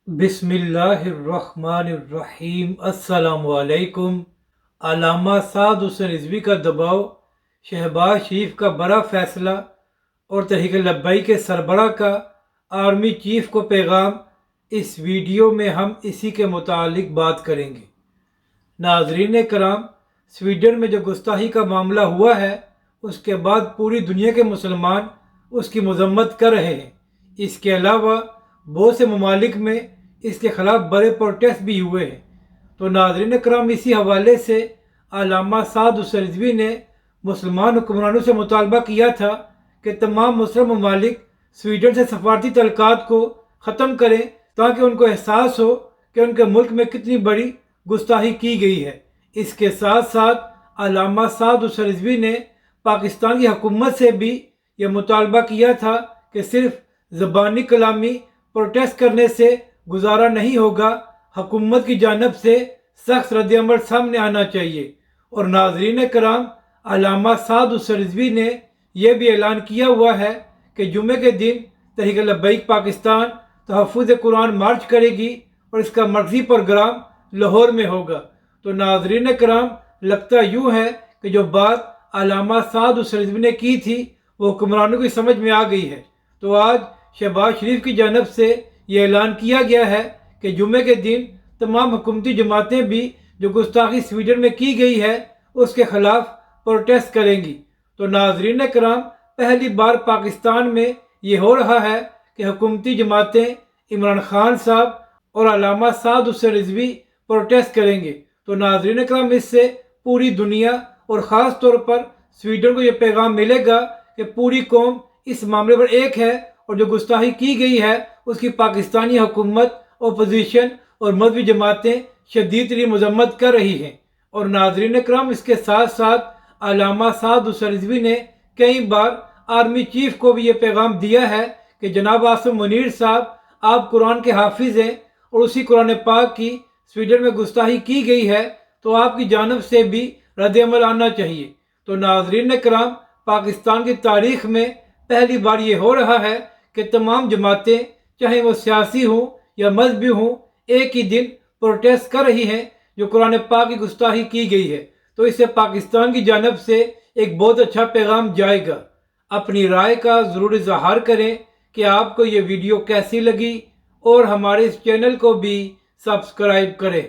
بسم اللہ الرحمن الرحیم۔ السلام علیکم۔ علامہ سعد حسین رضوی کا دباؤ، شہباز شریف کا بڑا فیصلہ اور تحریک لبیک کے سربراہ کا آرمی چیف کو پیغام۔ اس ویڈیو میں ہم اسی کے متعلق بات کریں گے۔ ناظرین کرام، سویڈن میں جو گستاخی کا معاملہ ہوا ہے اس کے بعد پوری دنیا کے مسلمان اس کی مذمت کر رہے ہیں۔ اس کے علاوہ بہت سے ممالک میں اس کے خلاف بڑے پروٹیسٹ بھی ہوئے ہیں۔ تو ناظرین کرام، اسی حوالے سے علامہ سعد حسین رضوی نے مسلمان حکمرانوں سے مطالبہ کیا تھا کہ تمام مسلم ممالک سویڈن سے سفارتی تعلقات کو ختم کریں تاکہ ان کو احساس ہو کہ ان کے ملک میں کتنی بڑی گستاخی کی گئی ہے۔ اس کے ساتھ ساتھ علامہ سعد حسین رضوی نے پاکستان کی حکومت سے بھی یہ مطالبہ کیا تھا کہ صرف زبانی کلامی پروٹیسٹ کرنے سے گزارا نہیں ہوگا، حکومت کی جانب سے سخت رد عمل سامنے آنا چاہیے۔ اور ناظرین کرام، علامہ سعد حسین رضوی نے یہ بھی اعلان کیا ہوا ہے کہ جمعے کے دن تحریک لبیک پاکستان تحفظ قرآن مارچ کرے گی اور اس کا مرکزی پروگرام لاہور میں ہوگا۔ تو ناظرین کرام، لگتا یوں ہے کہ جو بات علامہ سعد حسین رضوی نے کی تھی وہ حکمرانوں کی سمجھ میں آ گئی ہے۔ تو آج شہباز شریف کی جانب سے یہ اعلان کیا گیا ہے کہ جمعے کے دن تمام حکومتی جماعتیں بھی جو گستاخی سویڈن میں کی گئی ہے اس کے خلاف پروٹیسٹ کریں گی۔ تو ناظرین کرام، پہلی بار پاکستان میں یہ ہو رہا ہے کہ حکومتی جماعتیں عمران خان صاحب اور علامہ سعد حسین رضوی پروٹیسٹ کریں گے۔ تو ناظرین کرام، اس سے پوری دنیا اور خاص طور پر سویڈن کو یہ پیغام ملے گا کہ پوری قوم اس معاملے پر ایک ہے اور جو گستاخی کی گئی ہے اس کی پاکستانی حکومت، اپوزیشن اور مذہبی جماعتیں شدید ترین مذمت کر رہی ہیں۔ اور ناظرین کرام، اس کے ساتھ ساتھ علامہ سعد حسین رضوی نے کئی بار آرمی چیف کو بھی یہ پیغام دیا ہے کہ جناب عاصم منیر صاحب، آپ قرآن کے حافظ ہیں اور اسی قرآن پاک کی سویڈن میں گستاخی کی گئی ہے تو آپ کی جانب سے بھی رد عمل آنا چاہیے۔ تو ناظرین کرام، پاکستان کی تاریخ میں پہلی بار یہ ہو رہا ہے کہ تمام جماعتیں، چاہے وہ سیاسی ہوں یا مذہبی ہوں، ایک ہی دن پروٹیسٹ کر رہی ہیں جو قرآن پاک کی گستاخی کی گئی ہے۔ تو اس سے پاکستان کی جانب سے ایک بہت اچھا پیغام جائے گا۔ اپنی رائے کا ضرور اظہار کریں کہ آپ کو یہ ویڈیو کیسی لگی اور ہمارے اس چینل کو بھی سبسکرائب کریں۔